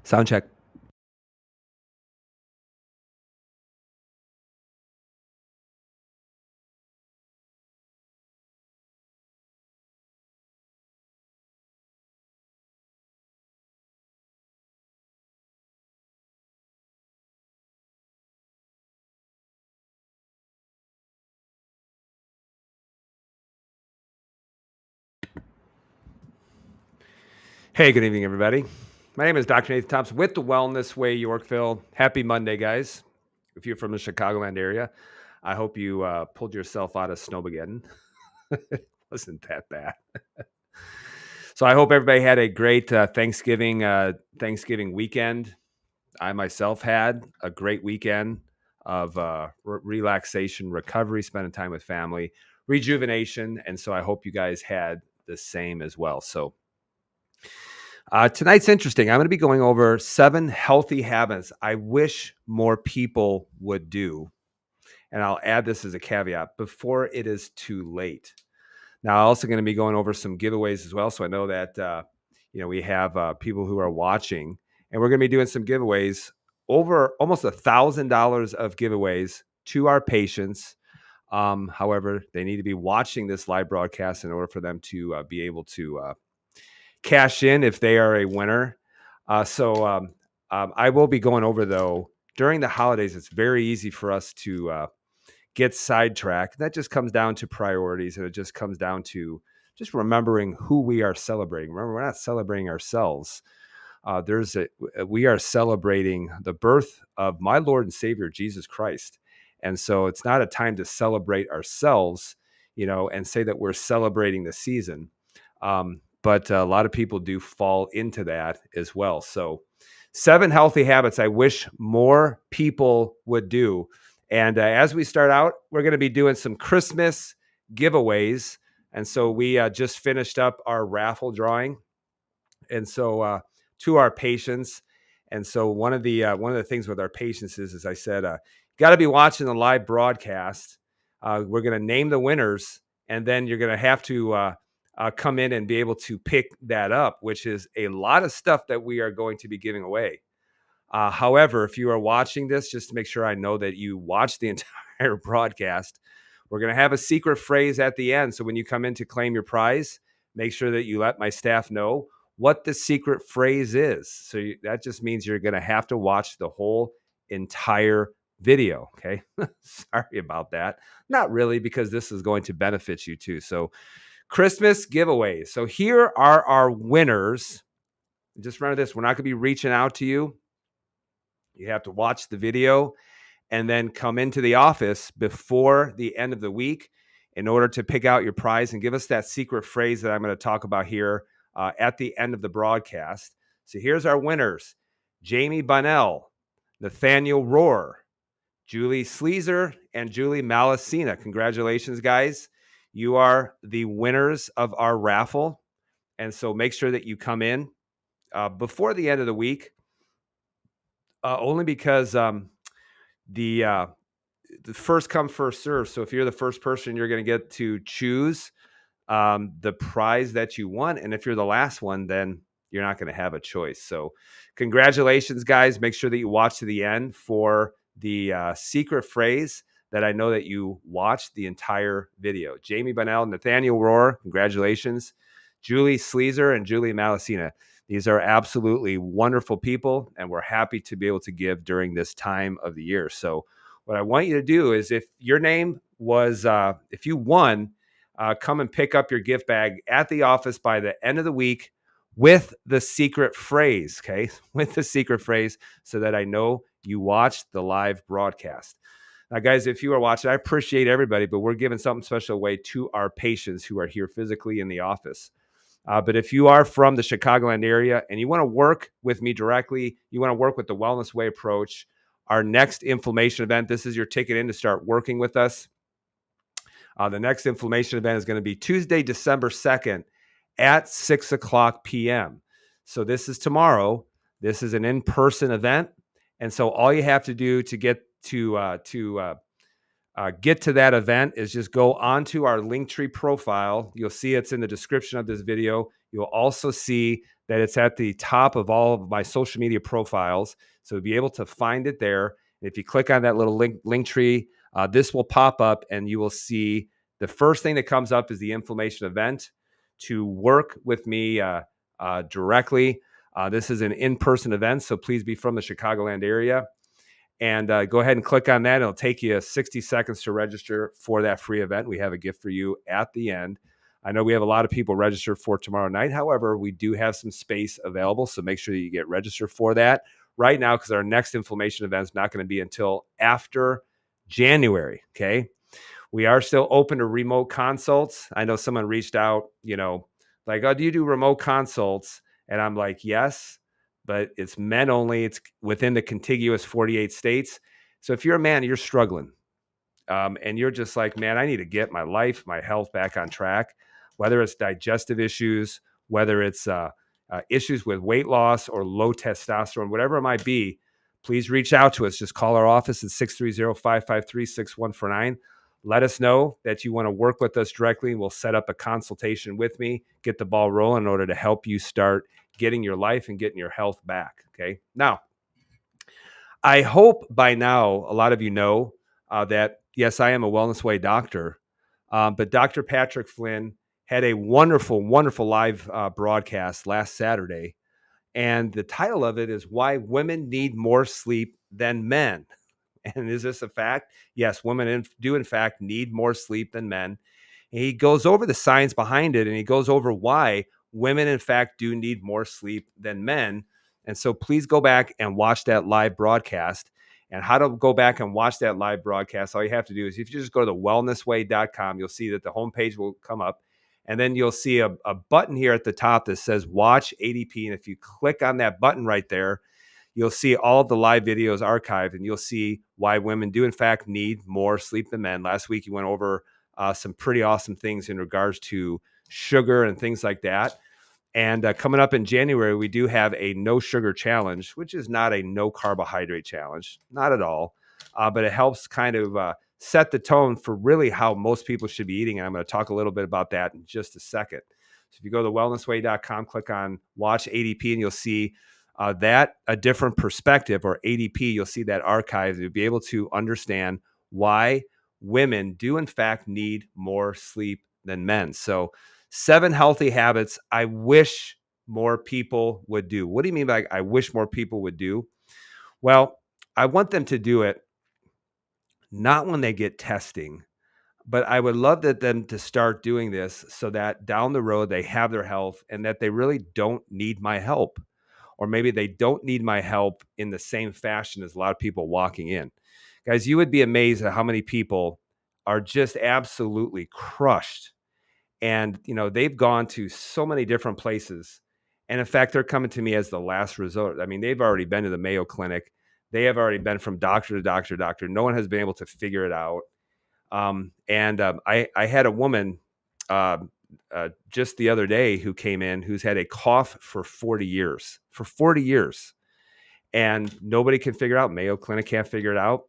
Sound check. Hey, good evening, everybody. My name is Dr. Nathan Thompson with the Wellness Way, Yorkville. Happy Monday, guys. If you're from the Chicagoland area, I hope you pulled yourself out of Snowmageddon. Wasn't that bad? So I hope everybody had a great Thanksgiving weekend. I myself had a great weekend of relaxation, recovery, spending time with family, rejuvenation, and so I hope you guys had the same as well. So tonight's interesting. I'm going to be going over 7 healthy habits I wish more people would do. And I'll add this as a caveat before it is too late. Now, I'm also going to be going over some giveaways as well. So I know that, we have people who are watching, and we're going to be doing some giveaways over almost $1,000 of giveaways to our patients. However, they need to be watching this live broadcast in order for them to be able to cash in if they are a winner. I will be going over, though, during the holidays, it's very easy for us to get sidetracked. That just comes down to priorities, and it just comes down to just remembering who we are celebrating. Remember, we're not celebrating ourselves. We are celebrating the birth of my Lord and Savior, Jesus Christ. And so it's not a time to celebrate ourselves, and say that we're celebrating the season. But a lot of people do fall into that as well. So 7 healthy habits I wish more people would do. And as we start out, we're going to be doing some Christmas giveaways. And so we just finished up our raffle drawing. And so to our patients. And so one of the things with our patients is, as I said, got to be watching the live broadcast. We're going to name the winners, and then you're going to have to come in and be able to pick that up, which is a lot of stuff that we are going to be giving away. However, if you are watching this, just to make sure I know that you watched the entire broadcast, we're going to have a secret phrase at the end. So when you come in to claim your prize, make sure that you let my staff know what the secret phrase is. So that just means you're going to have to watch the whole entire video. Okay. Sorry about that. Not really, because this is going to benefit you too. So Christmas giveaways. So here are our winners. Just remember this, we're not going to be reaching out to you. You have to watch the video and then come into the office before the end of the week in order to pick out your prize and give us that secret phrase that I'm going to talk about here at the end of the broadcast. So here's our winners: Jamie Bunnell, Nathaniel Rohr, Julie Sleezer, and Julie Malasina. Congratulations, guys. You are the winners of our raffle. And so make sure that you come in before the end of the week, only because the first come, first serve. So if you're the first person, you're going to get to choose the prize that you want. And if you're the last one, then you're not going to have a choice. So congratulations, guys. Make sure that you watch to the end for the secret phrase that I know that you watched the entire video. Jamie Bunnell, Nathaniel Rohr, congratulations. Julie Sleezer and Julie Malasina. These are absolutely wonderful people, and we're happy to be able to give during this time of the year. So what I want you to do is, if your name was, if you won, come and pick up your gift bag at the office by the end of the week with the secret phrase, okay? With the secret phrase, so that I know you watched the live broadcast. Now, guys, if you are watching, I appreciate everybody, but we're giving something special away to our patients who are here physically in the office. But if you are from the Chicagoland area and you want to work with me directly, you want to work with the Wellness Way approach, our next inflammation event, this is your ticket in to start working with us. The next inflammation event is going to be Tuesday, December 2nd at 6 o'clock p.m. So this is tomorrow. This is an in-person event. And so all you have to do to get to that event is just go onto our Linktree profile. You'll see it's in the description of this video. You'll also see that it's at the top of all of my social media profiles. So be able to find it there. And if you click on that little link tree, this will pop up and you will see the first thing that comes up is the inflammation event to work with me directly. This is an in-person event, so please be from the Chicagoland area. And go ahead and click on that. It'll take you 60 seconds to register for that free event. We have a gift for you at the end. I know we have a lot of people registered for tomorrow night. However, we do have some space available, so make sure that you get registered for that right now, because our next inflammation event is not going to be until after January. Okay. We are still open to remote consults. I know someone reached out, like, oh, do you do remote consults? And I'm like, yes, but it's men only. It's within the contiguous 48 states. So if you're a man, you're struggling, and you're just like, man, I need to get my life, my health back on track, whether it's digestive issues, whether it's issues with weight loss or low testosterone, whatever it might be, please reach out to us. Just call our office at 630-553-6149. Let us know that you want to work with us directly. We'll set up a consultation with me, get the ball rolling in order to help you start getting your life and getting your health back. Okay. Now, I hope by now a lot of you know that, yes, I am a Wellness Way doctor, but Dr. Patrick Flynn had a wonderful, wonderful live broadcast last Saturday. And the title of it is Why Women Need More Sleep Than Men. And is this a fact? Yes, women do in fact need more sleep than men. And he goes over the science behind it, and he goes over why women in fact do need more sleep than men. And so please go back and watch that live broadcast. And how to go back and watch that live broadcast, all you have to do is if you just go to wellnessway.com, you'll see that the homepage will come up. And then you'll see a button here at the top that says Watch ADP. And if you click on that button right there, you'll see all of the live videos archived, and you'll see why women do in fact need more sleep than men. Last week, you went over some pretty awesome things in regards to sugar and things like that. And coming up in January, we do have a no sugar challenge, which is not a no carbohydrate challenge, not at all. But it helps kind of set the tone for really how most people should be eating. And I'm going to talk a little bit about that in just a second. So if you go to wellnessway.com, click on Watch ADP, and you'll see that a different perspective, or ADP, you'll see that archive. You'll be able to understand why women do in fact need more sleep than men. So 7 healthy habits I wish more people would do. What do you mean by I wish more people would do? Well, I want them to do it not when they get testing, but I would love them to start doing this so that down the road they have their health and that they really don't need my help. Or maybe they don't need my help in the same fashion as a lot of people walking in. Guys, you would be amazed at how many people are just absolutely crushed. And, they've gone to so many different places. And in fact, they're coming to me as the last resort. I mean, they've already been to the Mayo Clinic. They have already been from doctor to doctor to doctor. No one has been able to figure it out. I had a woman just the other day who came in who's had a cough for 40 years. For 40 years. And nobody can figure it out. Mayo Clinic can't figure it out.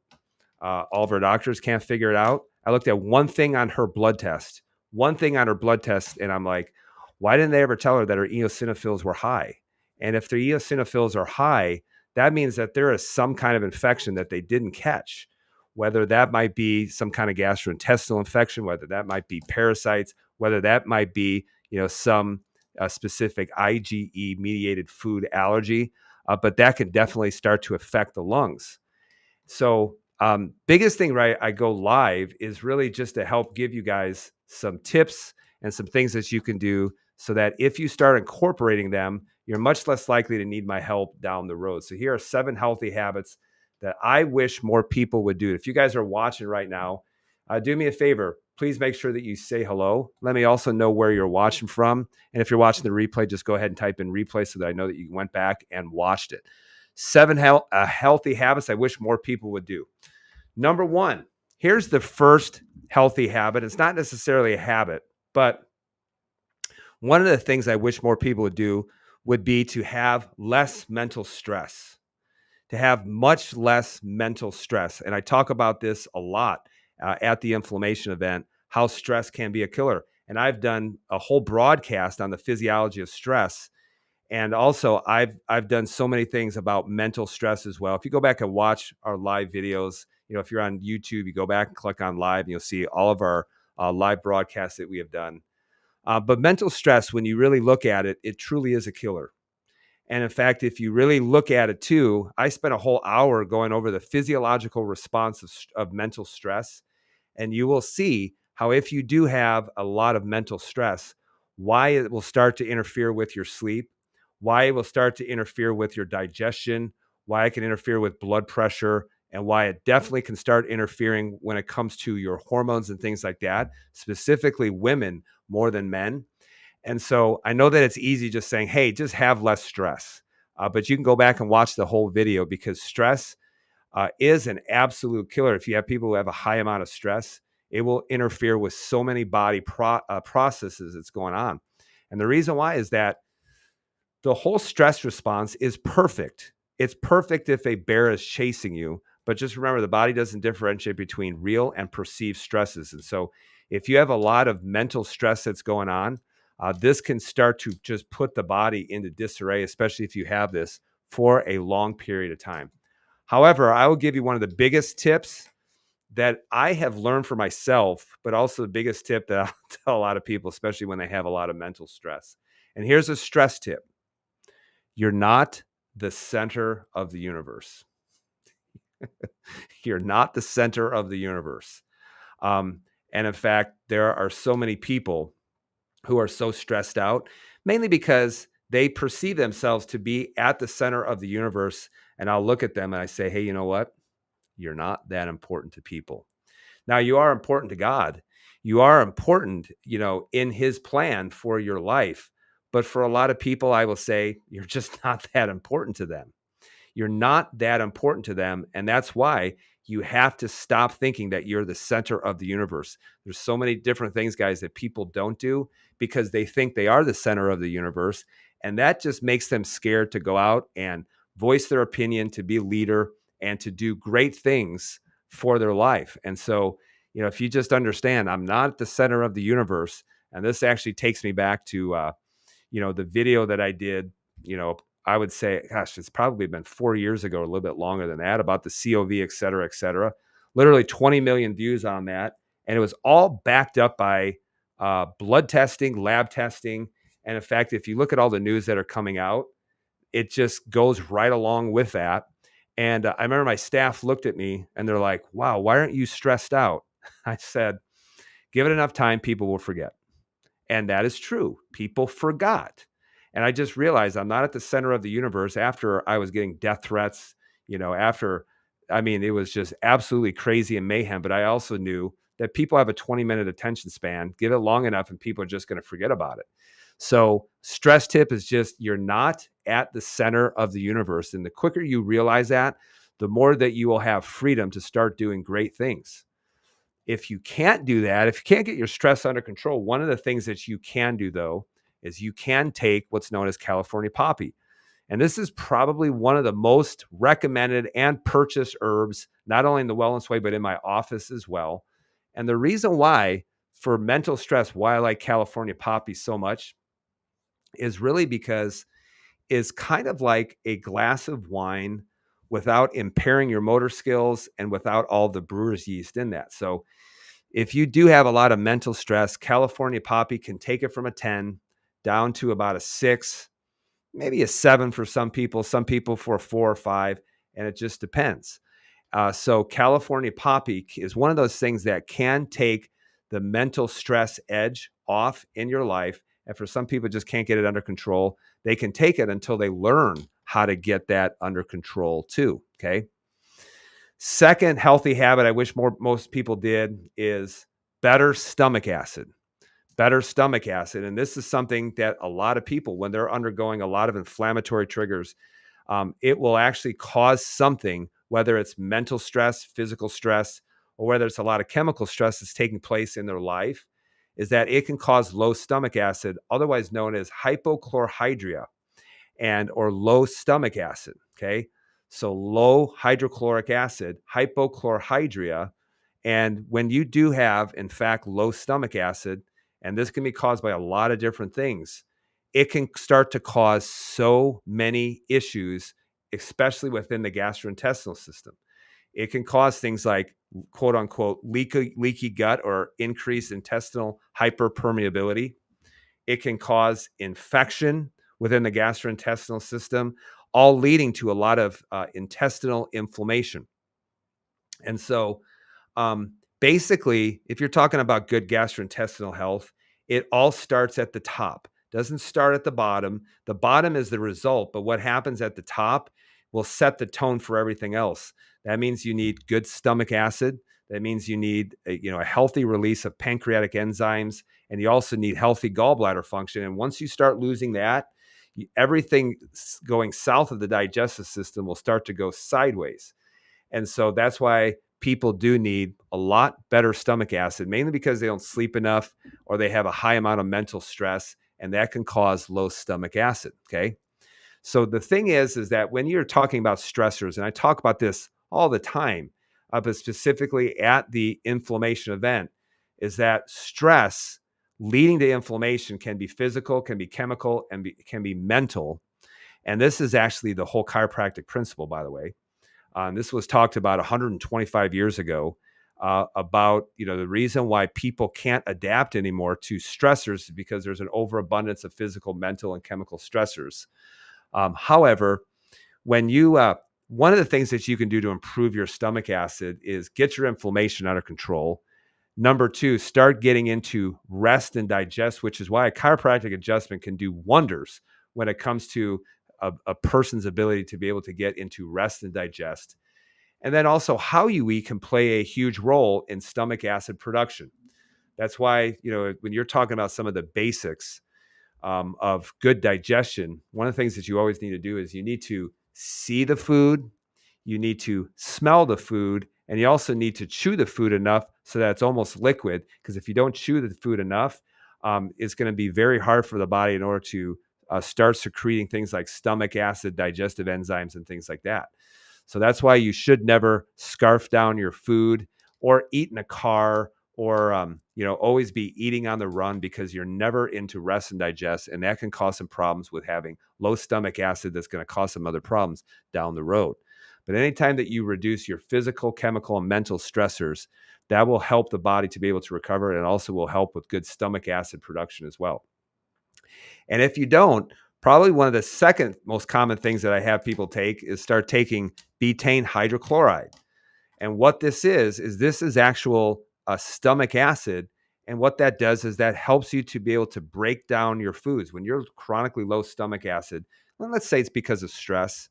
All of our doctors can't figure it out. I looked at one thing on her blood test, and I'm like, why didn't they ever tell her that her eosinophils were high? And if their eosinophils are high, that means that there is some kind of infection that they didn't catch, whether that might be some kind of gastrointestinal infection, whether that might be parasites, whether that might be, some specific IgE mediated food allergy, but that can definitely start to affect the lungs. So biggest thing, right, I go live is really just to help give you guys some tips and some things that you can do so that if you start incorporating them, you're much less likely to need my help down the road. So here are 7 healthy habits that I wish more people would do. If you guys are watching right now, do me a favor. Please make sure that you say hello. Let me also know where you're watching from. And if you're watching the replay, just go ahead and type in replay so that I know that you went back and watched it. 7 healthy habits I wish more people would do. Number 1, here's the first healthy habit. It's not necessarily a habit, but one of the things I wish more people would do would be to have less mental stress, to have much less mental stress. And I talk about this a lot at the inflammation event, how stress can be a killer. And I've done a whole broadcast on the physiology of stress. And also, I've done so many things about mental stress as well. If you go back and watch our live videos, if you're on YouTube, you go back and click on live, and you'll see all of our live broadcasts that we have done. But mental stress, when you really look at it, it truly is a killer. And in fact, if you really look at it too, I spent a whole hour going over the physiological response of mental stress. And you will see how, if you do have a lot of mental stress, why it will start to interfere with your sleep, why it will start to interfere with your digestion, why it can interfere with blood pressure, and why it definitely can start interfering when it comes to your hormones and things like that, specifically women more than men. And so I know that it's easy just saying, hey, just have less stress. But you can go back and watch the whole video, because stress is an absolute killer. If you have people who have a high amount of stress, it will interfere with so many body processes that's going on. And the reason why is that the whole stress response is perfect. It's perfect if a bear is chasing you, but just remember, the body doesn't differentiate between real and perceived stresses. And so if you have a lot of mental stress that's going on, this can start to just put the body into disarray, especially if you have this for a long period of time. However, I will give you one of the biggest tips that I have learned for myself, but also the biggest tip that I'll tell a lot of people, especially when they have a lot of mental stress. And here's a stress tip: you're not the center of the universe. You're not the center of the universe. And in fact, there are so many people who are so stressed out, mainly because they perceive themselves to be at the center of the universe. And I'll look at them and I say, hey, you know what? You're not that important to people. Now, you are important to God. You are important, in his plan for your life. But for a lot of people, I will say, you're just not that important to them. You're not that important to them. And that's why you have to stop thinking that you're the center of the universe. There's so many different things, guys, that people don't do because they think they are the center of the universe. And that just makes them scared to go out and voice their opinion, to be a leader, and to do great things for their life. And so, if you just understand, I'm not at the center of the universe. And this actually takes me back to, the video that I did, I would say, gosh, it's probably been 4 years ago, a little bit longer than that, about the COV, et cetera, et cetera. Literally 20 million views on that. And it was all backed up by blood testing, lab testing. And in fact, if you look at all the news that are coming out, it just goes right along with that. And I remember my staff looked at me and they're like, wow, why aren't you stressed out? I said, give it enough time, people will forget. And that is true. People forgot. And I just realized I'm not at the center of the universe after I was getting death threats, it was just absolutely crazy and mayhem. But I also knew that people have a 20-minute attention span. Give it long enough and people are just going to forget about it. So stress tip is just, you're not at the center of the universe. And the quicker you realize that, the more that you will have freedom to start doing great things. If you can't do that, if you can't get your stress under control, one of the things that you can do, though, is you can take what's known as California poppy. And this is probably one of the most recommended and purchased herbs, not only in the Wellness Way, but in my office as well. And the reason why, for mental stress, why I like California poppy so much is really because it's kind of like a glass of wine without impairing your motor skills and without all the brewer's yeast in that. So if you do have a lot of mental stress, California poppy can take it from a 10 down to about a 6, maybe a 7 for some people for a 4 or 5, and it just depends. So California poppy is one of those things that can take the mental stress edge off in your life. And for some people, just can't get it under control. They can take it until they learn how to get that under control too. Okay. Second healthy habit I wish most people did is better stomach acid. Better stomach acid. And this is something that a lot of people, when they're undergoing a lot of inflammatory triggers, it will actually cause something, whether it's mental stress, physical stress, or whether it's a lot of chemical stress that's taking place in their life, is that it can cause low stomach acid, otherwise known as hypochlorhydria or low stomach acid. Okay. So low hydrochloric acid, hypochlorhydria. And when you do have, in fact, low stomach acid, and this can be caused by a lot of different things, it can start to cause so many issues, especially within the gastrointestinal system. It can cause things like quote unquote leaky gut or increased intestinal hyperpermeability. It can cause infection within the gastrointestinal system, all leading to a lot of intestinal inflammation. And so, basically, if you're talking about good gastrointestinal health, it all starts at the top. Doesn't start at the bottom. The bottom is the result, but what happens at the top will set the tone for everything else. That means you need good stomach acid. That means you need a healthy release of pancreatic enzymes, and you also need healthy gallbladder function. And once you start losing that, everything going south of the digestive system will start to go sideways. And so that's why people do need a lot better stomach acid, mainly because they don't sleep enough or they have a high amount of mental stress, and that can cause low stomach acid. Okay. So the thing is that when you're talking about stressors, and I talk about this all the time, but specifically at the inflammation event, is that stress leading to inflammation can be physical, can be chemical, and can be mental. And this is actually the whole chiropractic principle, by the way. This was talked about 125 years ago, about the reason why people can't adapt anymore to stressors is because there's an overabundance of physical, mental, and chemical stressors. However, when you one of the things that you can do to improve your stomach acid is get your inflammation under control. Number two, start getting into rest and digest, which is why a chiropractic adjustment can do wonders when it comes to a person's ability to be able to get into rest and digest. And then also how you eat can play a huge role in stomach acid production. That's why, when you're talking about some of the basics of good digestion, one of the things that you always need to do is you need to see the food, you need to smell the food, and you also need to chew the food enough so that it's almost liquid. Because if you don't chew the food enough, it's going to be very hard for the body in order to start secreting things like stomach acid, digestive enzymes, and things like that. So that's why you should never scarf down your food or eat in a car or always be eating on the run, because you're never into rest and digest, and that can cause some problems with having low stomach acid that's going to cause some other problems down the road. But anytime that you reduce your physical, chemical, and mental stressors, that will help the body to be able to recover, and also will help with good stomach acid production as well. And if you don't, probably one of the second most common things that I have people take is start taking betaine hydrochloride. And what this is actual stomach acid. And what that does is that helps you to be able to break down your foods. When you're chronically low stomach acid, well, let's say it's because of stress.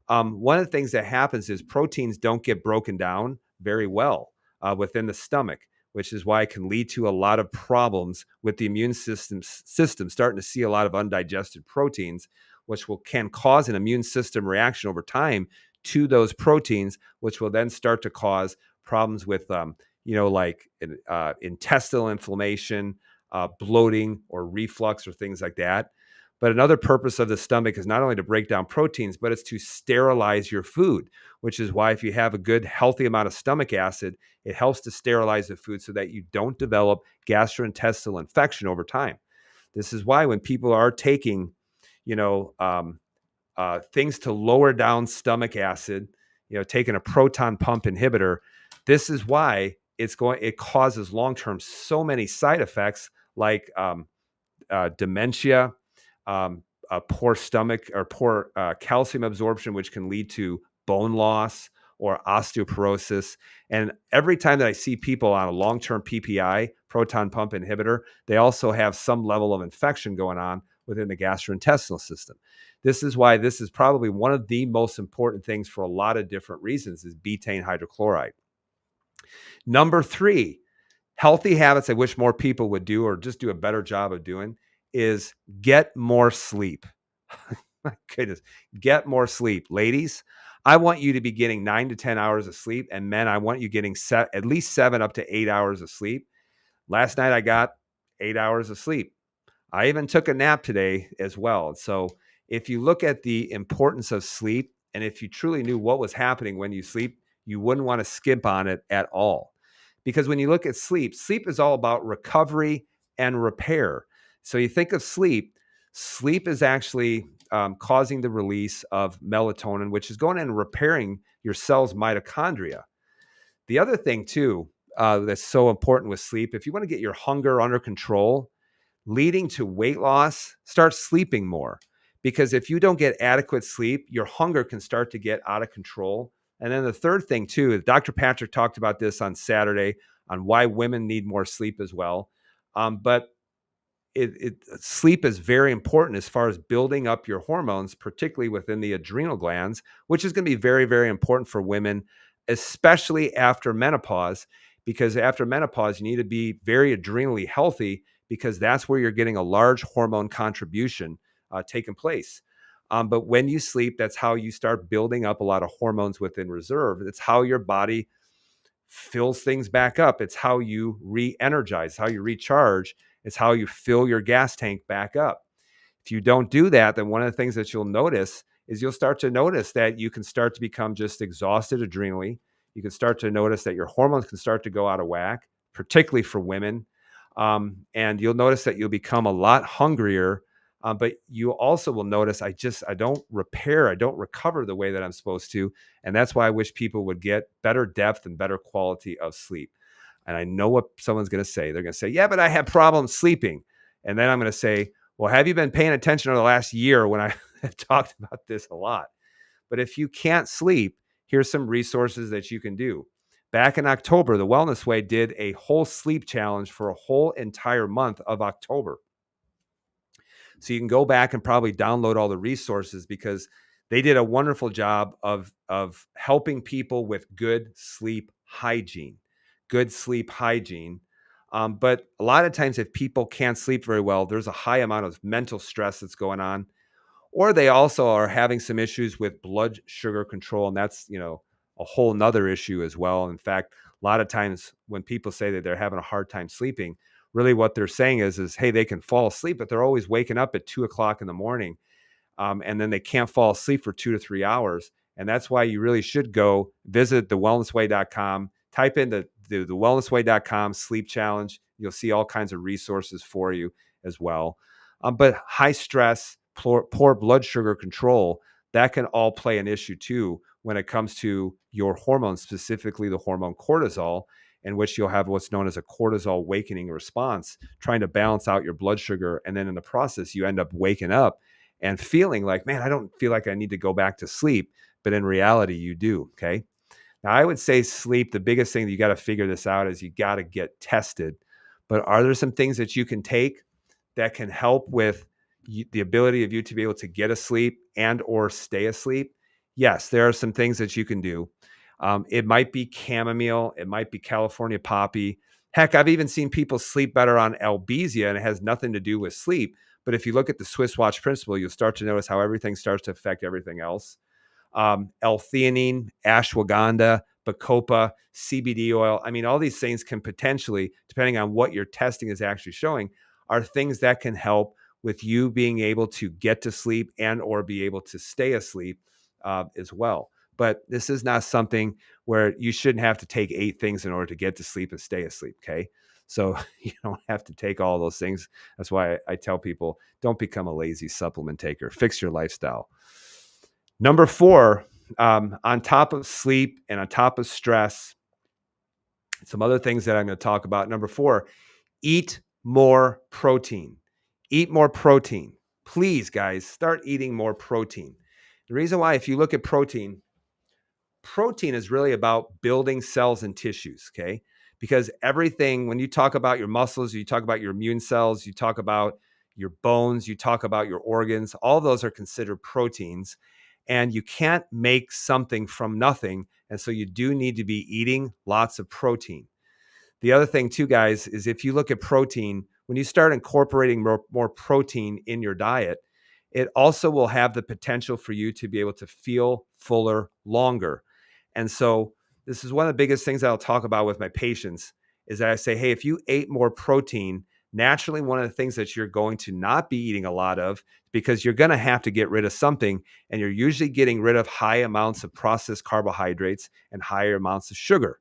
One of the things that happens is proteins don't get broken down very well within the stomach, which is why it can lead to a lot of problems with the immune system starting to see a lot of undigested proteins, which can cause an immune system reaction over time to those proteins, which will then start to cause problems with, like intestinal inflammation, bloating, or reflux, or things like that. But another purpose of the stomach is not only to break down proteins, but it's to sterilize your food, which is why if you have a good, healthy amount of stomach acid, it helps to sterilize the food so that you don't develop gastrointestinal infection over time. This is why when people are taking, things to lower down stomach acid, taking a proton pump inhibitor, this is why it causes long-term so many side effects like dementia, a poor stomach, or poor calcium absorption, which can lead to bone loss or osteoporosis. And every time that I see people on a long-term PPI, proton pump inhibitor, they also have some level of infection going on within the gastrointestinal system. This is why this is probably one of the most important things for a lot of different reasons is betaine hydrochloride. Number three, healthy habits I wish more people would do, or just do a better job of doing, is get more sleep. My goodness, get more sleep. Ladies, I want you to be getting 9 to 10 hours of sleep. And men, I want you getting at least 7 up to 8 hours of sleep. Last night, I got 8 hours of sleep. I even took a nap today as well. So if you look at the importance of sleep, and if you truly knew what was happening when you sleep, you wouldn't want to skimp on it at all. Because when you look at sleep, sleep is all about recovery and repair. So you think of sleep. Sleep is actually causing the release of melatonin, which is going in and repairing your cell's mitochondria. The other thing, too, that's so important with sleep, if you want to get your hunger under control, leading to weight loss, start sleeping more. Because if you don't get adequate sleep, your hunger can start to get out of control. And then the third thing, too, is Dr. Patrick talked about this on Saturday on why women need more sleep as well. But sleep is very important as far as building up your hormones, particularly within the adrenal glands, which is going to be very, very important for women, especially after menopause, because after menopause, you need to be very adrenally healthy because that's where you're getting a large hormone contribution taking place. But when you sleep, that's how you start building up a lot of hormones within reserve. It's how your body fills things back up. It's how you re-energize, how you recharge. It's how you fill your gas tank back up. If you don't do that, then one of the things that you'll notice is you'll start to notice that you can start to become just exhausted adrenally. You can start to notice that your hormones can start to go out of whack, particularly for women. And you'll notice that you'll become a lot hungrier. But you also will notice I don't repair, I don't recover the way that I'm supposed to. And that's why I wish people would get better depth and better quality of sleep. And I know what someone's going to say. They're going to say, yeah, but I have problems sleeping. And then I'm going to say, well, have you been paying attention over the last year when I have talked about this a lot? But if you can't sleep, here's some resources that you can do. Back in October, the Wellness Way did a whole sleep challenge for a whole entire month of October. So you can go back and probably download all the resources because they did a wonderful job of helping people with good sleep hygiene. But a lot of times if people can't sleep very well, there's a high amount of mental stress that's going on, or they also are having some issues with blood sugar control. And that's, a whole nother issue as well. In fact, a lot of times when people say that they're having a hard time sleeping, really what they're saying is, hey, they can fall asleep, but they're always waking up at 2 o'clock in the morning. And then they can't fall asleep for 2 to 3 hours. And that's why you really should go visit thewellnessway.com, type in the thewellnessway.com sleep challenge. You'll see all kinds of resources for you as well. But high stress, poor blood sugar control, that can all play an issue too when it comes to your hormones, specifically the hormone cortisol, in which you'll have what's known as a cortisol awakening response, trying to balance out your blood sugar. And then in the process, you end up waking up and feeling like, man, I don't feel like I need to go back to sleep. But in reality, you do. Okay. Now, I would say sleep, the biggest thing that you got to figure this out is you got to get tested. But are there some things that you can take that can help with the ability of you to be able to get asleep and or stay asleep? Yes, there are some things that you can do. It might be chamomile. It might be California poppy. Heck, I've even seen people sleep better on Albizia, and it has nothing to do with sleep. But if you look at the Swiss watch principle, you'll start to notice how everything starts to affect everything else. L-theanine, ashwagandha, bacopa, CBD oil. I mean, all these things can potentially, depending on what your testing is actually showing, are things that can help with you being able to get to sleep and or be able to stay asleep as well. But this is not something where you shouldn't have to take 8 things in order to get to sleep and stay asleep. Okay. So you don't have to take all those things. That's why I tell people, don't become a lazy supplement taker. Fix your lifestyle. Number 4, on top of sleep and on top of stress, some other things that I'm going to talk about. Number 4, eat more protein. Eat more protein. Please, guys, start eating more protein. The reason why, if you look at protein is really about building cells and tissues, okay? Because everything, when you talk about your muscles, you talk about your immune cells, you talk about your bones, you talk about your organs, all those are considered proteins. And you can't make something from nothing. And so you do need to be eating lots of protein. The other thing too, guys, is if you look at protein, when you start incorporating more protein in your diet, it also will have the potential for you to be able to feel fuller longer. And so this is one of the biggest things I'll talk about with my patients is that I say, hey, if you ate more protein, naturally, one of the things that you're going to not be eating a lot of, because you're going to have to get rid of something, and you're usually getting rid of high amounts of processed carbohydrates and higher amounts of sugar.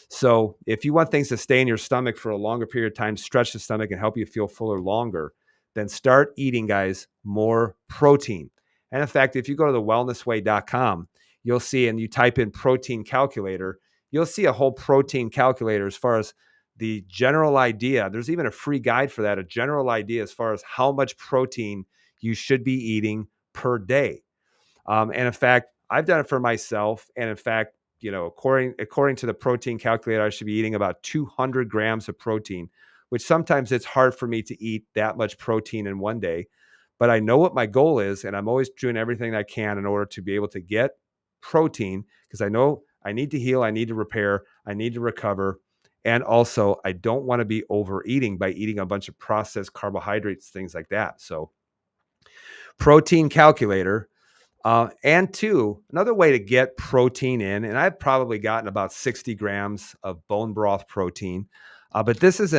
So if you want things to stay in your stomach for a longer period of time, stretch the stomach and help you feel fuller longer, then start eating, guys, more protein. And in fact, if you go to the wellnessway.com, you'll see, and you type in protein calculator, you'll see a whole protein calculator as far as the general idea. There's even a free guide for that, a general idea as far as how much protein you should be eating per day. And in fact, I've done it for myself. And in fact, according to the protein calculator, I should be eating about 200 grams of protein, which sometimes it's hard for me to eat that much protein in one day. But I know what my goal is, and I'm always doing everything I can in order to be able to get protein, because I know I need to heal, I need to repair, I need to recover. And also, I don't want to be overeating by eating a bunch of processed carbohydrates, things like that. So, protein calculator. And two, another way to get protein in, and I've probably gotten about 60 grams of bone broth protein, but this is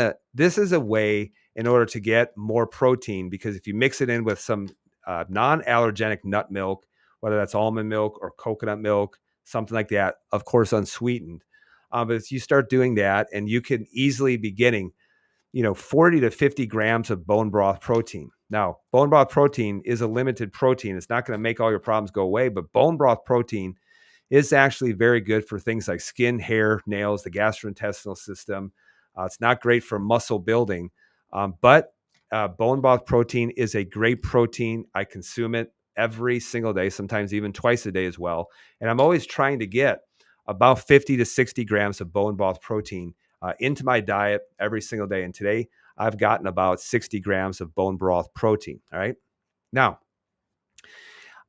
a way in order to get more protein, because if you mix it in with some non-allergenic nut milk, whether that's almond milk or coconut milk, something like that, of course unsweetened, but if you start doing that, and you can easily be getting 40 to 50 grams of bone broth protein. Now, bone broth protein is a limited protein. It's not going to make all your problems go away, but bone broth protein is actually very good for things like skin, hair, nails, the gastrointestinal system. It's not great for muscle building, but bone broth protein is a great protein. I consume it every single day, sometimes even twice a day as well. And I'm always trying to get about 50 to 60 grams of bone broth protein into my diet every single day. And today I've gotten about 60 grams of bone broth protein. All right. Now,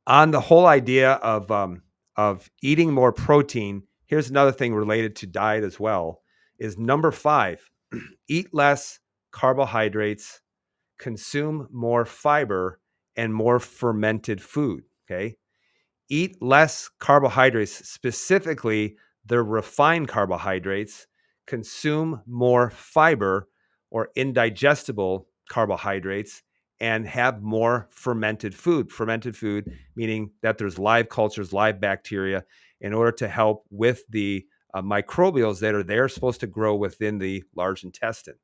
on the whole idea of eating more protein, here's another thing related to diet as well, is number 5, eat less carbohydrates, consume more fiber and more fermented food. Okay. Eat less carbohydrates, specifically the refined carbohydrates, consume more fiber or indigestible carbohydrates, and have more fermented food. Fermented food, meaning that there's live cultures, live bacteria, in order to help with the microbials that are there, supposed to grow within the large intestine.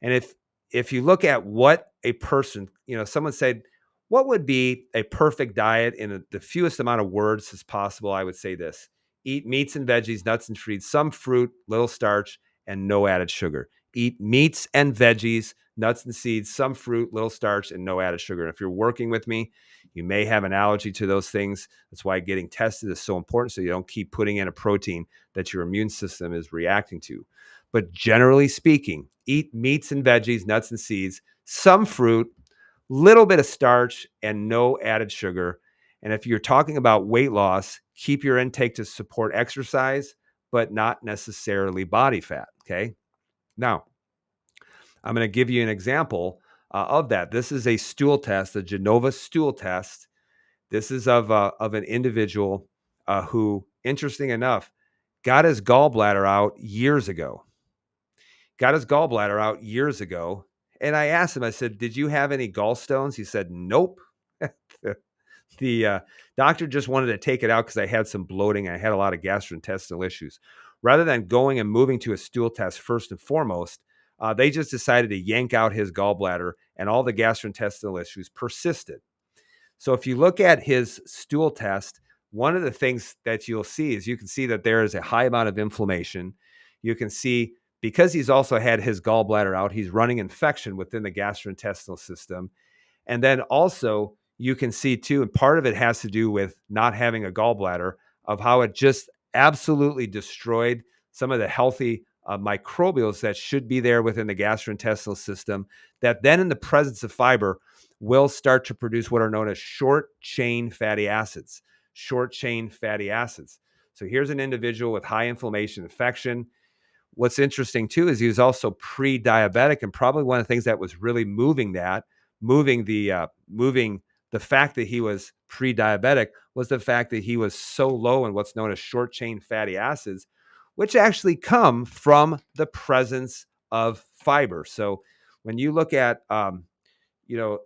And if you look at what a person, someone said, what would be a perfect diet in the fewest amount of words as possible? I would say this: eat meats and veggies, nuts and seeds, some fruit, little starch, and no added sugar. Eat meats and veggies, nuts and seeds, some fruit, little starch, and no added sugar. And if you're working with me, you may have an allergy to those things. That's why getting tested is so important, so you don't keep putting in a protein that your immune system is reacting to. But generally speaking, eat meats and veggies, nuts and seeds, some fruit, little bit of starch, and no added sugar. And if you're talking about weight loss, keep your intake to support exercise, but not necessarily body fat. Okay. Now, I'm going to give you an example of that. This is a stool test, a Genova stool test. This is of an individual who, interesting enough, got his gallbladder out years ago. And I asked him, I said, did you have any gallstones? He said, nope. The doctor just wanted to take it out because I had some bloating. I had a lot of gastrointestinal issues. Rather than going and moving to a stool test first and foremost, they just decided to yank out his gallbladder, and all the gastrointestinal issues persisted. So if you look at his stool test, one of the things that you'll see is, you can see that there is a high amount of inflammation. You can see, because he's also had his gallbladder out, he's running infection within the gastrointestinal system. And then also you can see too, and part of it has to do with not having a gallbladder, of how it just absolutely destroyed some of the healthy microbials that should be there within the gastrointestinal system, that then in the presence of fiber will start to produce what are known as short chain fatty acids. Short chain fatty acids. So here's an individual with high inflammation, infection. What's interesting too is he was also pre-diabetic, and probably one of the things that was really moving the fact that he was pre-diabetic was the fact that he was so low in what's known as short chain fatty acids, which actually come from the presence of fiber. So when you look at,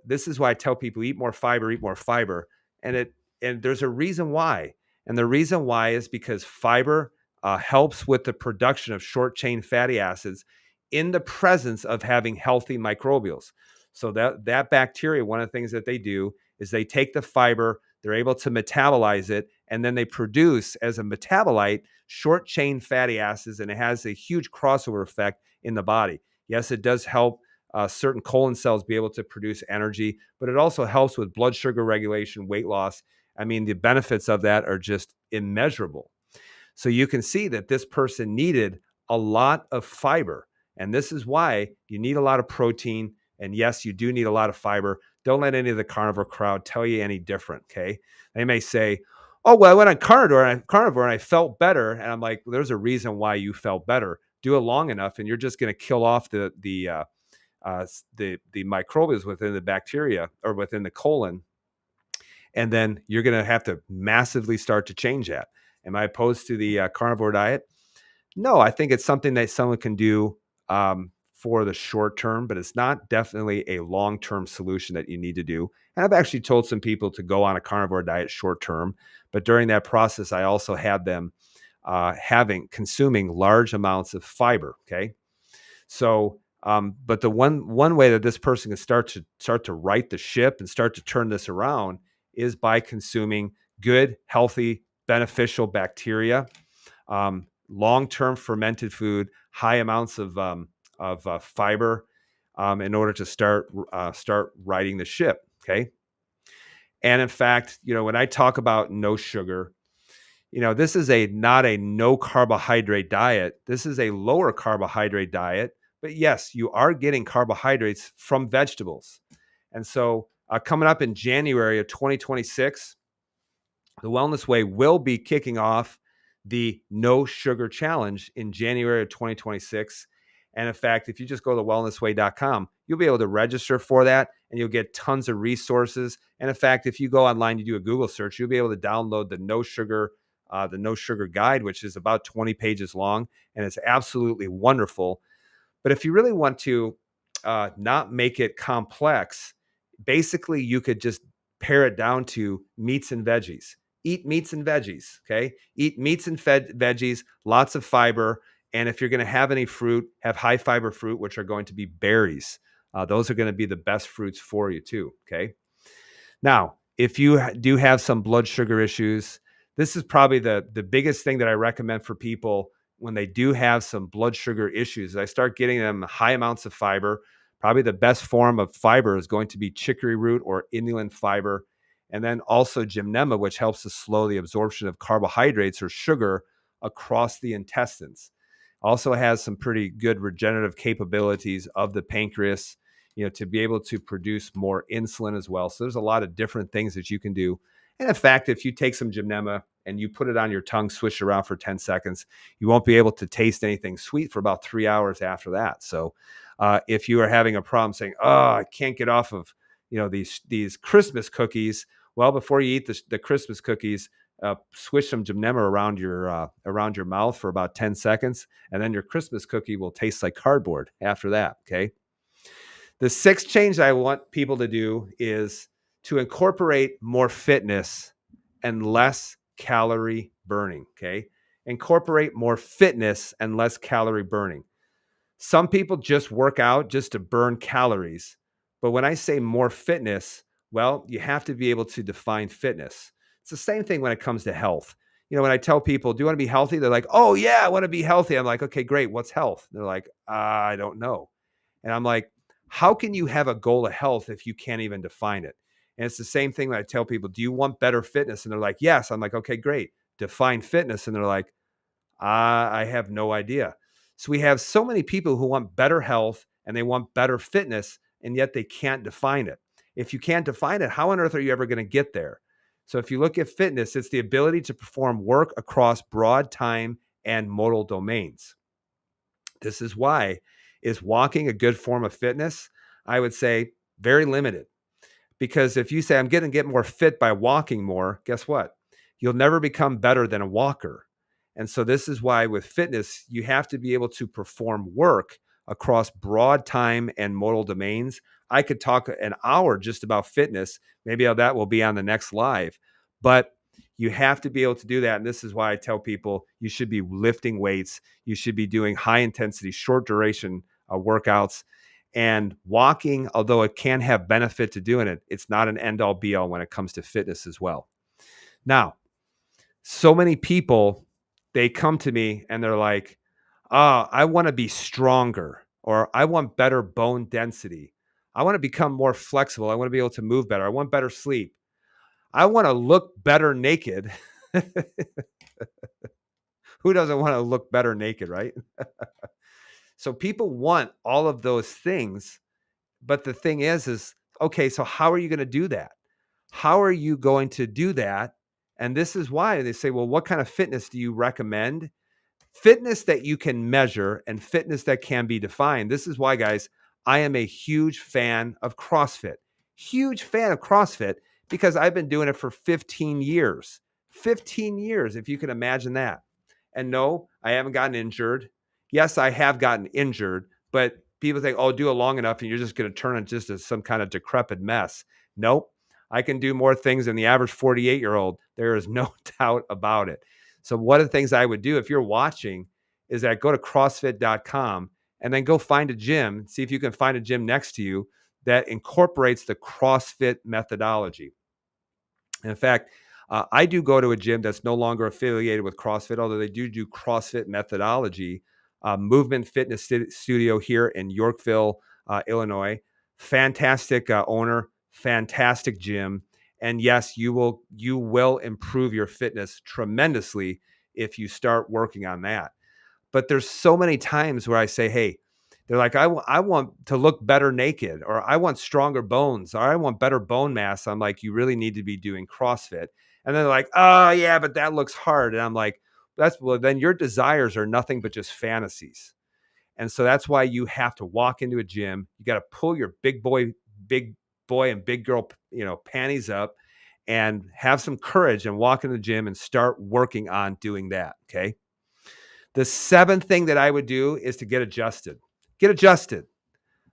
this is why I tell people, eat more fiber, and there's a reason why. And the reason why is because fiber helps with the production of short chain fatty acids in the presence of having healthy microbials. So that bacteria, one of the things that they do is they take the fiber, they're able to metabolize it, and then they produce as a metabolite short chain fatty acids, and it has a huge crossover effect in the body. Yes, it does help certain colon cells be able to produce energy, but it also helps with blood sugar regulation, weight loss. I mean, the benefits of that are just immeasurable. So you can see that this person needed a lot of fiber. And this is why you need a lot of protein. And yes, you do need a lot of fiber. Don't let any of the carnivore crowd tell you any different. Okay. They may say, oh, well, I went on carnivore and I felt better. And I'm like, well, there's a reason why you felt better. Do it long enough, and you're just going to kill off the microbes within the bacteria or within the colon, and then you're going to have to massively start to change that. Am I opposed to the carnivore diet? No, I think it's something that someone can do for the short term, but it's not definitely a long term solution that you need to do. And I've actually told some people to go on a carnivore diet short term, but during that process, I also had them consuming large amounts of fiber. Okay, so. But the one way that this person can start to right the ship and start to turn this around is by consuming good, healthy, beneficial bacteria, long-term fermented food, high amounts of fiber, in order to start righting the ship. Okay, and in fact, when I talk about no sugar, this is not a no carbohydrate diet. This is a lower carbohydrate diet. But yes, you are getting carbohydrates from vegetables. And so coming up in January of 2026, the Wellness Way will be kicking off the No Sugar Challenge in January of 2026. And in fact, if you just go to wellnessway.com, you'll be able to register for that, and you'll get tons of resources. And in fact, if you go online, you do a Google search, you'll be able to download the No Sugar Guide, which is about 20 pages long, and it's absolutely wonderful. But if you really want to not make it complex, basically you could just pare it down to meats and veggies. Eat meats and veggies. Okay. Eat meats and veggies, lots of fiber. And if you're going to have any fruit, have high fiber fruit, which are going to be berries. Those are going to be the best fruits for you, too. Okay. Now, if you do have some blood sugar issues, this is probably the biggest thing that I recommend for people when they do have some blood sugar issues. I start getting them high amounts of fiber. Probably the best form of fiber is going to be chicory root or inulin fiber. And then also gymnema, which helps to slow the absorption of carbohydrates or sugar across the intestines. Also has some pretty good regenerative capabilities of the pancreas, to be able to produce more insulin as well. So there's a lot of different things that you can do. And in fact, if you take some gymnema and you put it on your tongue, swish it around for 10 seconds, you won't be able to taste anything sweet for about 3 hours after that. So if you are having a problem saying, oh, I can't get off of, these Christmas cookies, well, before you eat the Christmas cookies, swish some gymnema around your mouth for about 10 seconds, and then your Christmas cookie will taste like cardboard after that. Okay. The sixth change I want people to do is to incorporate more fitness and less calorie burning. Okay. Incorporate more fitness and less calorie burning. Some people just work out just to burn calories. But when I say more fitness, well, you have to be able to define fitness. It's the same thing when it comes to health. When I tell people, do you want to be healthy? They're like, oh, yeah, I want to be healthy. I'm like, okay, great. What's health? They're like, I don't know. And I'm like, how can you have a goal of health if you can't even define it? And it's the same thing when I tell people, do you want better fitness? And they're like, yes. I'm like, okay, great. Define fitness. And they're like, I have no idea. So we have so many people who want better health and they want better fitness, and yet they can't define it. If you can't define it, how on earth are you ever going to get there? So if you look at fitness, it's the ability to perform work across broad time and modal domains. This is why is walking a good form of fitness? I would say very limited. Because if you say, I'm going to get more fit by walking more, guess what? You'll never become better than a walker. And so this is why with fitness, you have to be able to perform work across broad time and modal domains. I could talk an hour just about fitness. Maybe that will be on the next live. But you have to be able to do that. And this is why I tell people you should be lifting weights. You should be doing high intensity, short duration workouts. And walking, although it can have benefit to doing it, it's not an end all be all when it comes to fitness as well. Now, so many people, they come to me and they're like, I want to be stronger, or I want better bone density. I want to become more flexible. I want to be able to move better. I want better sleep. I want to look better naked. Who doesn't want to look better naked, right? So people want all of those things. But the thing is, okay, so how are you going to do that? How are you going to do that? And this is why they say, well, what kind of fitness do you recommend? Fitness that you can measure and fitness that can be defined. This is why, guys, I am a huge fan of CrossFit. Huge fan of CrossFit because I've been doing it for 15 years. 15 years, if you can imagine that. And no, I haven't gotten injured. Yes, I have gotten injured, but people think, oh, do it long enough and you're just going to turn it just as some kind of decrepit mess. Nope. I can do more things than the average 48-year-old. There is no doubt about it. So one of the things I would do if you're watching is that go to CrossFit.com and then go find a gym, see if you can find a gym next to you that incorporates the CrossFit methodology. And in fact, I do go to a gym that's no longer affiliated with CrossFit, although they do CrossFit methodology. Movement Fitness Studio here in Yorkville, Illinois. Fantastic owner, fantastic gym. And yes, you will improve your fitness tremendously if you start working on that. But there's so many times where I say, hey, they're like, I want to look better naked, or I want stronger bones, or I want better bone mass. I'm like, you really need to be doing CrossFit. And they're like, oh, yeah, but that looks hard. And I'm like, well, then your desires are nothing but just fantasies. And so that's why you have to walk into a gym. You got to pull your big boy and big girl, panties up and have some courage and walk into the gym and start working on doing that. Okay. The seventh thing that I would do is to get adjusted. Get adjusted.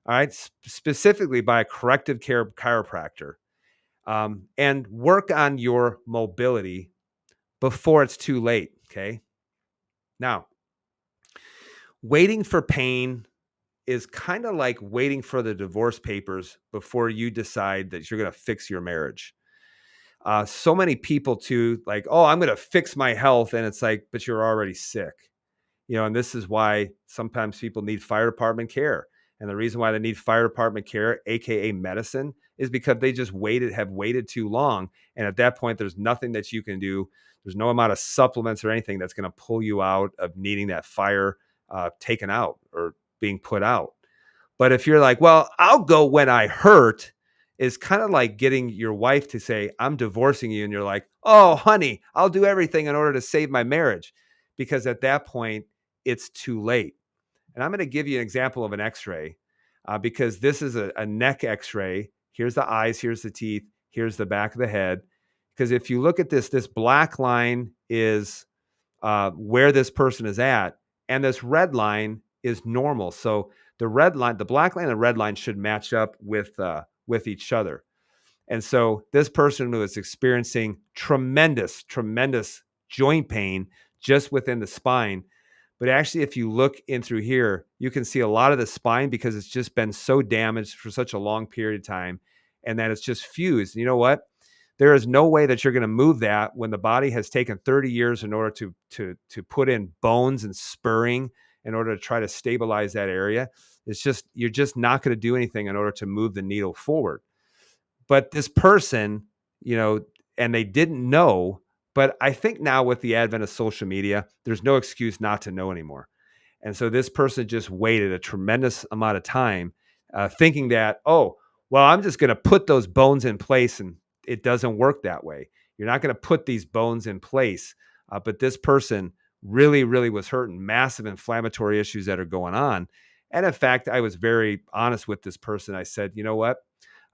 All right. Specifically by a corrective care chiropractor, and work on your mobility before it's too late. Okay. Now, waiting for pain is kind of like waiting for the divorce papers before you decide that you're going to fix your marriage. So many people too, like, oh, I'm going to fix my health. And it's like, but you're already sick. And this is why sometimes people need fire department care. And the reason why they need fire department care, AKA medicine, is because they just have waited too long. And at that point, there's nothing that you can do. There's no amount of supplements or anything that's going to pull you out of needing that fire taken out or being put out. But if you're like, well, I'll go when I hurt, is kind of like getting your wife to say, I'm divorcing you. And you're like, oh, honey, I'll do everything in order to save my marriage. Because at that point, it's too late. And I'm going to give you an example of an x-ray because this is a neck x-ray. Here's the eyes, here's the teeth, here's the back of the head. Because if you look at this black line is where this person is at, and this red line is normal. So the black line and the red line should match up with each other. And so this person who is experiencing tremendous joint pain just within the spine. But actually, if you look in through here, you can see a lot of the spine because it's just been so damaged for such a long period of time, and that it's just fused. You know what? There is no way that you're going to move that when the body has taken 30 years in order to put in bones and spurring in order to try to stabilize that area. You're just not going to do anything in order to move the needle forward. But this person, and they didn't know, but I think now with the advent of social media, there's no excuse not to know anymore. And so this person just waited a tremendous amount of time thinking that, oh, well, I'm just going to put those bones in place, and it doesn't work that way. You're not going to put these bones in place. But this person really, really was hurting, massive inflammatory issues that are going on. And in fact, I was very honest with this person. I said, you know what?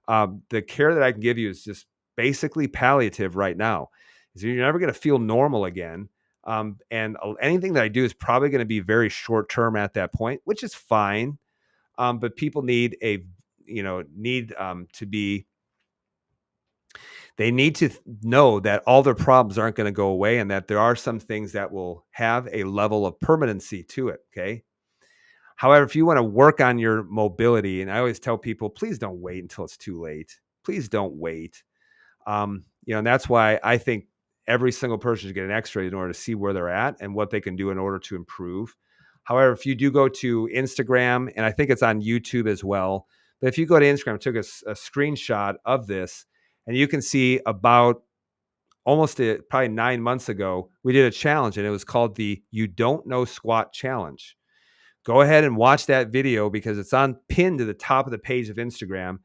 The care that I can give you is just basically palliative right now. So you're never going to feel normal again. And anything that I do is probably going to be very short term at that point, which is fine. But people need they need to know that all their problems aren't going to go away, and that there are some things that will have a level of permanency to it. Okay. However, if you want to work on your mobility, and I always tell people, please don't wait until it's too late. Please don't wait. And that's why I think every single person should get an X-ray in order to see where they're at and what they can do in order to improve. However, if you do go to Instagram, and I think it's on YouTube as well, but if you go to Instagram, I took a screenshot of this, and you can see about probably 9 months ago, we did a challenge, and it was called the You Don't Know Squat Challenge. Go ahead and watch that video because it's pinned to the top of the page of Instagram.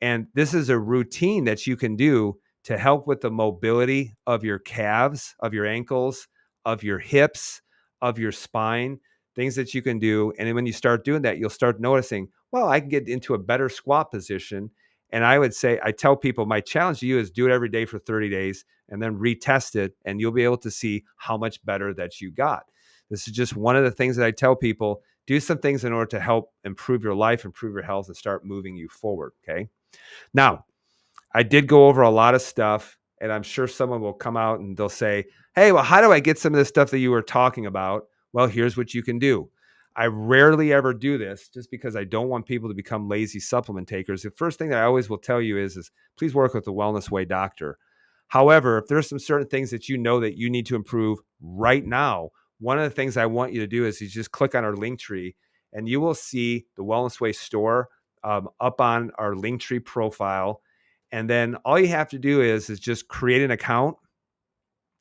And this is a routine that you can do to help with the mobility of your calves, of your ankles, of your hips, of your spine, things that you can do. And then when you start doing that, you'll start noticing, well, I can get into a better squat position. And I tell people, my challenge to you is do it every day for 30 days and then retest it. And you'll be able to see how much better that you got. This is just one of the things that I tell people, do some things in order to help improve your life, improve your health, and start moving you forward. Okay. Now, I did go over a lot of stuff, and I'm sure someone will come out and they'll say, hey, well, how do I get some of this stuff that you were talking about? Well, here's what you can do. I rarely ever do this just because I don't want people to become lazy supplement takers. The first thing that I always will tell you is please work with the Wellness Way doctor. However, if there's some certain things that you know that you need to improve right now, one of the things I want you to do is you just click on our link tree and you will see the Wellness Way store up on our Linktree profile. And then all you have to do is just create an account.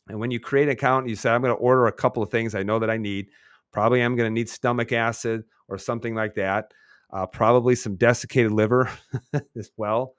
And when you create an account, you say, I'm going to order a couple of things I know that I need. Probably I'm going to need stomach acid or something like that. Probably some desiccated liver as well.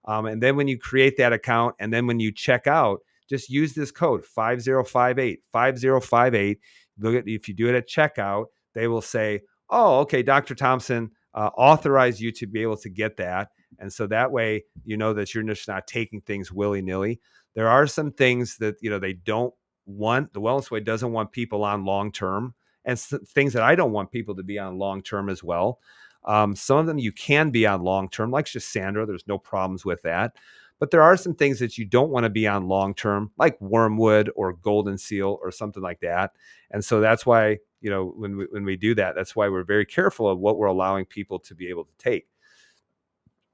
And then when you create that account and then when you check out, just use this code 5058. If you do it at checkout, they will say, oh, okay, Dr. Thompson authorized you to be able to get that. And so that way, you know that you're just not taking things willy-nilly. There are some things that, they don't want. The Wellness Way doesn't want people on long-term, and things that I don't want people to be on long-term as well. Some of them you can be on long-term, like Shisandra. There's no problems with that. But there are some things that you don't want to be on long-term, like wormwood or golden seal or something like that. And so that's why, when we do that, that's why we're very careful of what we're allowing people to be able to take.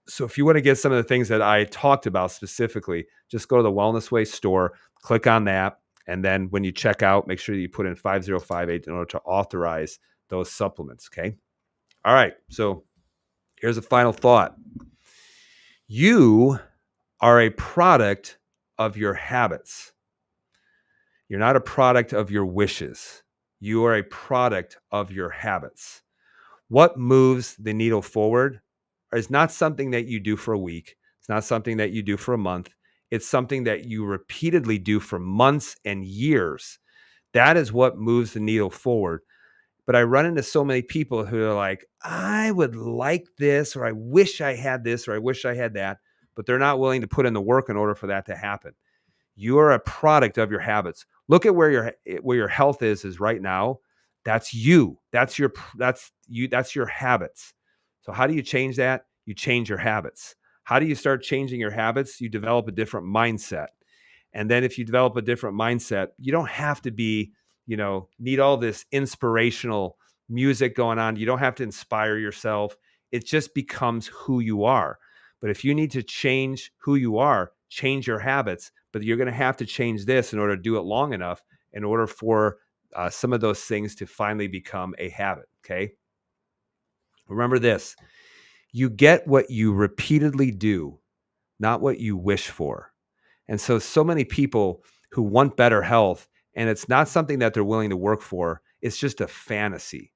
So if you want to get some of the things that I talked about specifically, just go to the Wellness Way store, click on that. And then when you check out, make sure that you put in 5058 in order to authorize those supplements. Okay. All right. So here's a final thought. You are a product of your habits. You're not a product of your wishes. You are a product of your habits. What moves the needle forward is not something that you do for a week. It's not something that you do for a month. It's something that you repeatedly do for months and years. That is what moves the needle forward. But I run into so many people who are like, I would like this, or I wish I had this, or I wish I had that, but they're not willing to put in the work in order for that to happen. You are a product of your habits. Look at where your health is right now. That's you. That's you. That's your habits. So how do you change that? You change your habits. How do you start changing your habits? You develop a different mindset. And then if you develop a different mindset, you don't have to need all this inspirational music going on. You don't have to inspire yourself. It just becomes who you are. But if you need to change who you are, change your habits. But you're going to have to change this in order to do it long enough in order for some of those things to finally become a habit. Okay. Remember this, you get what you repeatedly do, not what you wish for. And so many people who want better health, and it's not something that they're willing to work for, it's just a fantasy.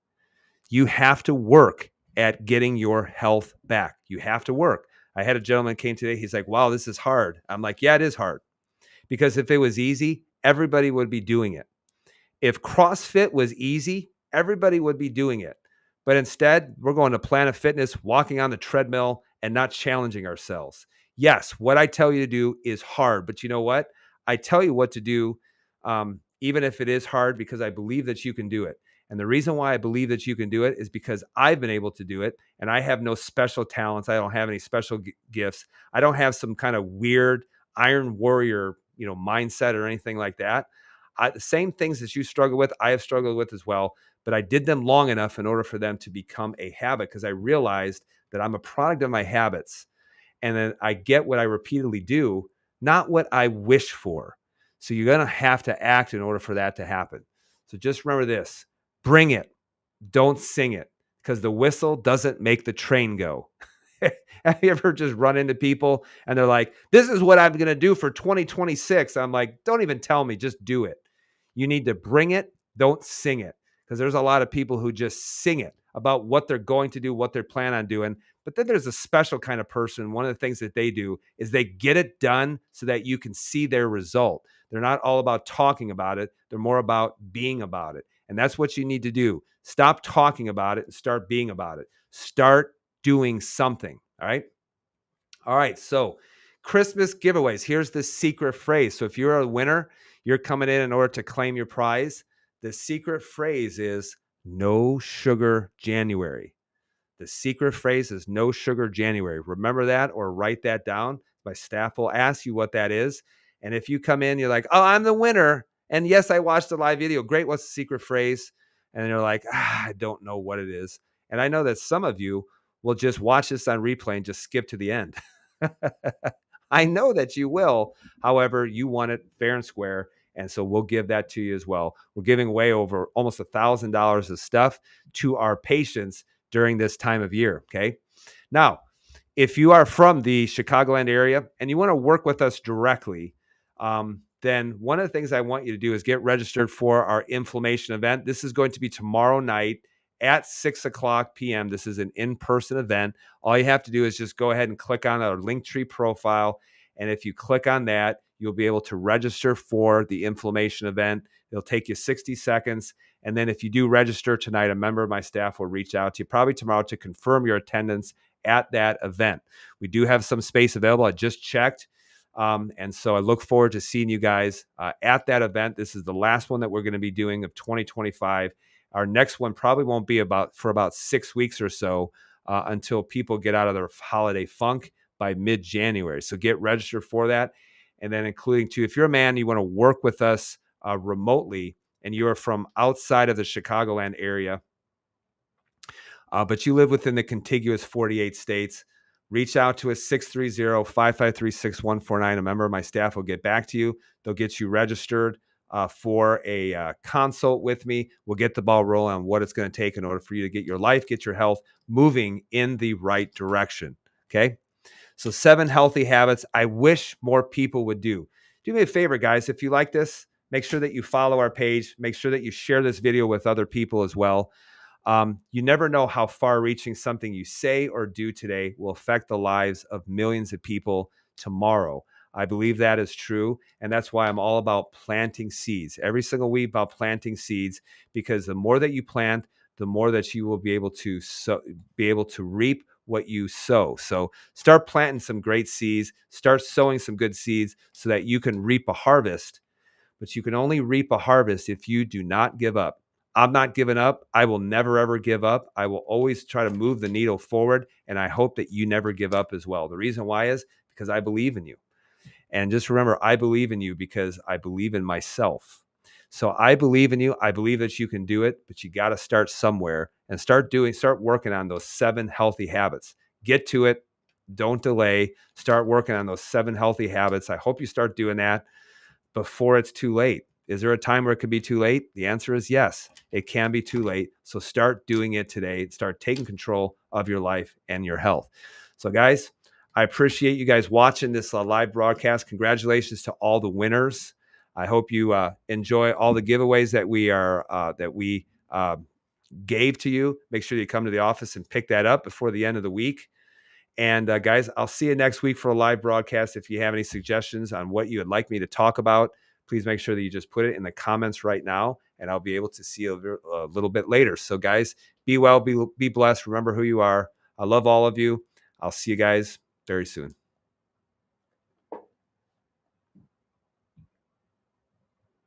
You have to work at getting your health back. You have to work. I had a gentleman came today. He's like, wow, this is hard. I'm like, yeah, it is hard. Because if it was easy, everybody would be doing it. If CrossFit was easy, everybody would be doing it. But instead, we're going to Planet Fitness, walking on the treadmill and not challenging ourselves. Yes, what I tell you to do is hard, but you know what? I tell you what to do, even if it is hard, because I believe that you can do it. And the reason why I believe that you can do it is because I've been able to do it, and I have no special talents. I don't have any special gifts. I don't have some kind of weird Iron Warrior, mindset or anything like that. The same things that you struggle with, I have struggled with as well, but I did them long enough in order for them to become a habit because I realized that I'm a product of my habits. And then I get what I repeatedly do, not what I wish for. So you're going to have to act in order for that to happen. So just remember this: bring it, don't sing it, because the whistle doesn't make the train go. Have you ever just run into people and they're like, this is what I'm going to do for 2026? I'm like, don't even tell me, just do it. You need to bring it, don't sing it. Because there's a lot of people who just sing it about what they're going to do, what they're planning on doing. But then there's a special kind of person. One of the things that they do is they get it done so that you can see their result. They're not all about talking about it. They're more about being about it. And that's what you need to do. Stop talking about it and start being about it. Start doing something. All right. All right. So Christmas giveaways. Here's the secret phrase. So if you're a winner, you're coming in order to claim your prize. The secret phrase is no sugar January. The secret phrase is no sugar January. Remember that or write that down. My staff will ask you what that is. And if you come in, you're like, oh, I'm the winner. And yes, I watched the live video. Great. What's the secret phrase? And they're like, I don't know what it is. And I know that some of you will just watch this on replay and just skip to the end. I know that you will. However, you want it fair and square. And so we'll give that to you as well. We're giving away over almost $1,000 of stuff to our patients during this time of year. Okay. Now, if you are from the Chicagoland area and you want to work with us directly, then one of the things I want you to do is get registered for our inflammation event. This is going to be tomorrow night at 6:00 p.m. This is an in-person event. All you have to do is just go ahead and click on our Linktree profile. And if you click on that, you'll be able to register for the inflammation event. It'll take you 60 seconds. And then if you do register tonight, a member of my staff will reach out to you probably tomorrow to confirm your attendance at that event. We do have some space available. I just checked. And so I look forward to seeing you guys at that event. This is the last one that we're going to be doing of 2025. Our next one probably won't be for about 6 weeks or so until people get out of their holiday funk by mid-January. So get registered for that. And then including too, if you're a man, you want to work with us remotely and you are from outside of the Chicagoland area, but you live within the contiguous 48 states, reach out to us, 630-553-6149. A member of my staff will get back to you. They'll get you registered for a consult with me. We'll get the ball rolling on what it's going to take in order for you to get your life, get your health moving in the right direction. Okay. So 7 healthy habits I wish more people would do. Do me a favor, guys. If you like this, make sure that you follow our page. Make sure that you share this video with other people as well. You never know how far-reaching something you say or do today will affect the lives of millions of people tomorrow. I believe that is true, and that's why I'm all about planting seeds. Every single week about planting seeds, because the more that you plant, the more that you will be able to reap what you sow. So start planting some great seeds, start sowing some good seeds so that you can reap a harvest. But you can only reap a harvest if you do not give up. I'm not giving up. I will never, ever give up. I will always try to move the needle forward. And I hope that you never give up as well. The reason why is because I believe in you. And just remember, I believe in you because I believe in myself. So I believe in you. I believe that you can do it, but you got to start somewhere and start working on those 7 healthy habits. Get to it. Don't delay. Start working on those 7 healthy habits. I hope you start doing that before it's too late. Is there a time where it could be too late? The answer is yes, it can be too late. So start doing it today. Start taking control of your life and your health. So guys, I appreciate you guys watching this live broadcast. Congratulations to all the winners. I hope you enjoy all the giveaways that we gave to you. Make sure you come to the office and pick that up before the end of the week. And guys, I'll see you next week for a live broadcast. If you have any suggestions on what you would like me to talk about, please make sure that you just put it in the comments right now, and I'll be able to see you a little bit later. So guys, be well, be blessed. Remember who you are. I love all of you. I'll see you guys very soon.